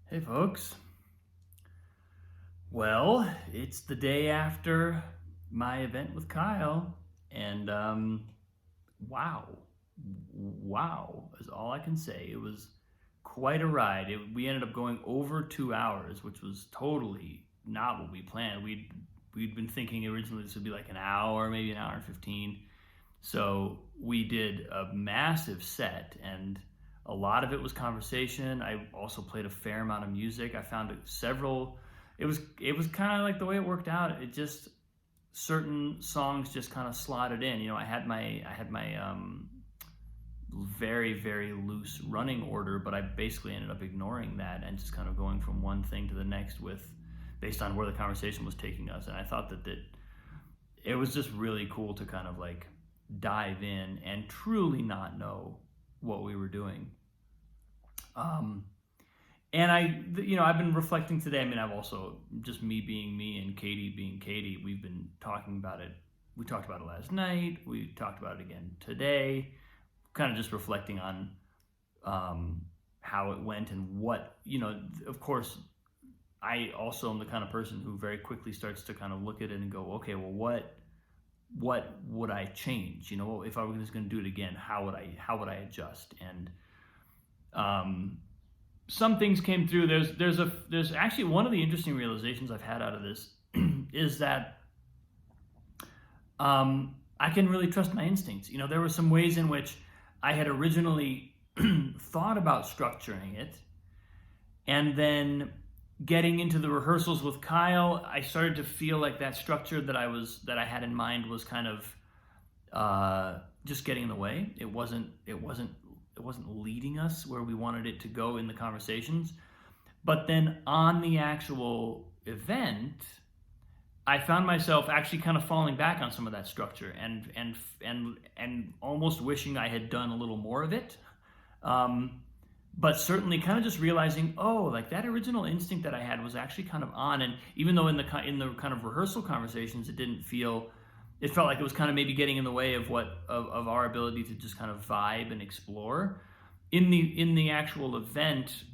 Hey folks. Well, it's the day after my event with Kyle, and wow, wow is all I can say. It was quite a ride. We ended up going over 2 hours, which was totally not what we planned. We'd been thinking originally this would be like an hour, maybe an hour and 15. So we did a massive set, and a lot of it was conversation. I also played a fair amount of music. I found several. It was kind of like the way it worked out. It just certain songs just kind of slotted in. I had my very very loose running order, but I basically ended up ignoring that and just kind of going from one thing to the next with based on where the conversation was taking us. And I thought that it was just really cool to kind of like dive in and truly not know what we were doing. Um, and I've been reflecting today. I mean, I've also, just me being me and Katie being Katie, we've been talking about it. We talked about it last night. We talked about it again today, kind of just reflecting on how it went and of course, I also am the kind of person who very quickly starts to kind of look at it and go, okay, well, what would I change? If I was just going to do it again, how would I adjust? And some things came through. There's actually one of the interesting realizations I've had out of this is that I can really trust my instincts. There were some ways in which I had originally thought about structuring it, and then getting into the rehearsals with Kyle, I started to feel like that structure that I had in mind was kind of just getting in the way. It wasn't leading us where we wanted it to go in the conversations. But then on the actual event, I found myself actually kind of falling back on some of that structure and almost wishing I had done a little more of it. But certainly kind of just realizing, like that original instinct that I had was actually kind of on. And even though in the kind of rehearsal conversations, it felt like it was kind of maybe getting in the way of our ability to just kind of vibe and explore. In the actual event,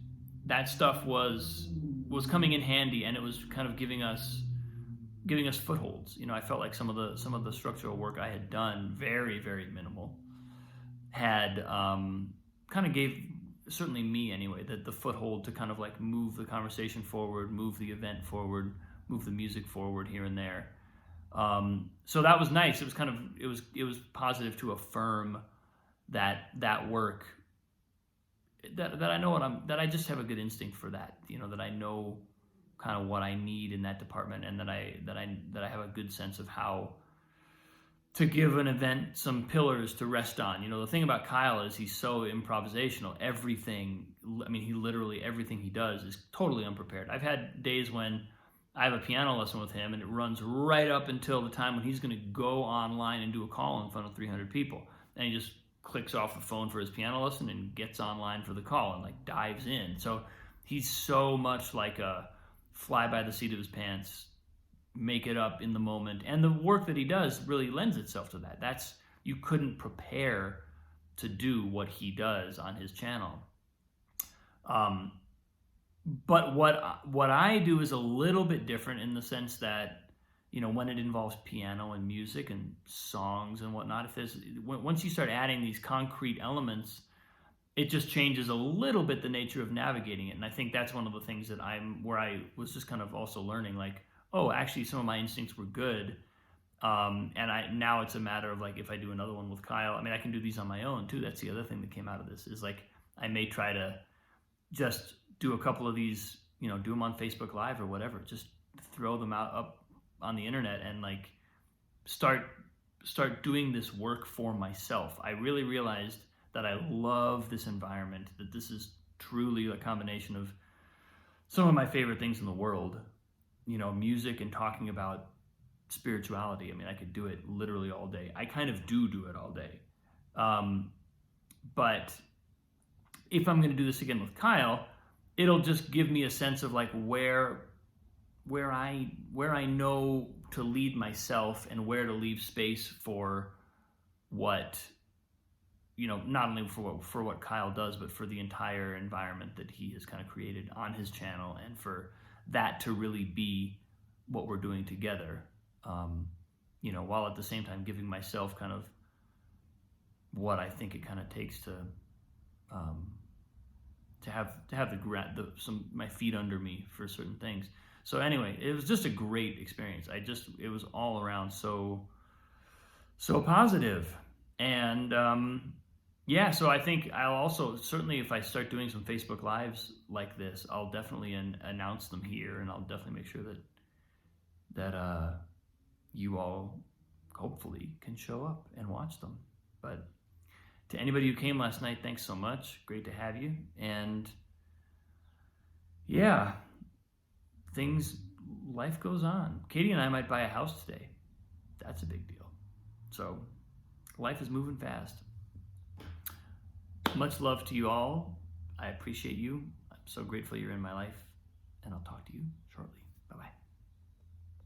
that stuff was coming in handy, and it was kind of giving us footholds. I felt like some of the structural work I had done, very very minimal, had kind of gave, certainly me anyway, that the foothold to kind of like move the conversation forward, move the event forward, move the music forward here and there. So that was nice. It was kind of it was positive to affirm that work, that I know that I just have a good instinct for that. That I know kind of what I need in that department, and that I have a good sense of how to give an event some pillars to rest on. The thing about Kyle is he's so improvisational. He literally, everything he does is totally unprepared. I've had days when I have a piano lesson with him, and it runs right up until the time when he's going to go online and do a call in front of 300 people. And he just clicks off the phone for his piano lesson and gets online for the call and like dives in. So he's so much like a fly by the seat of his pants, make it up in the moment. And the work that he does really lends itself to that. You couldn't prepare to do what he does on his channel. But what I do is a little bit different, in the sense that, when it involves piano and music and songs and whatnot, once you start adding these concrete elements, it just changes a little bit the nature of navigating it. And I think that's one of the things where I was just kind of also learning, like, actually some of my instincts were good. And now it's a matter of like, if I do another one with Kyle, I can do these on my own too. That's the other thing that came out of this, is like, I may try to just do a couple of these, do them on Facebook Live or whatever, just throw them up on the internet and like start doing this work for myself. I really realized that I love this environment, that this is truly a combination of some of my favorite things in the world, music and talking about spirituality. I could do it literally all day. I kind of do it all day. But if I'm going to do this again with Kyle, it'll just give me a sense of like where I know to lead myself, and where to leave space for what not only for what Kyle does, but for the entire environment that he has kind of created on his channel, and for that to really be what we're doing together. While at the same time giving myself kind of what I think it kind of takes to have my feet under me for certain things. So anyway, it was just a great experience. It was all around so positive. And so I think I'll also, certainly if I start doing some Facebook Lives like this, I'll definitely announce them here, and I'll definitely make sure that you all hopefully can show up and watch them. But to anybody who came last night, thanks so much. Great to have you. And yeah, life goes on. Katie and I might buy a house today. That's a big deal. So life is moving fast. Much love to you all. I appreciate you. I'm so grateful you're in my life, and I'll talk to you shortly.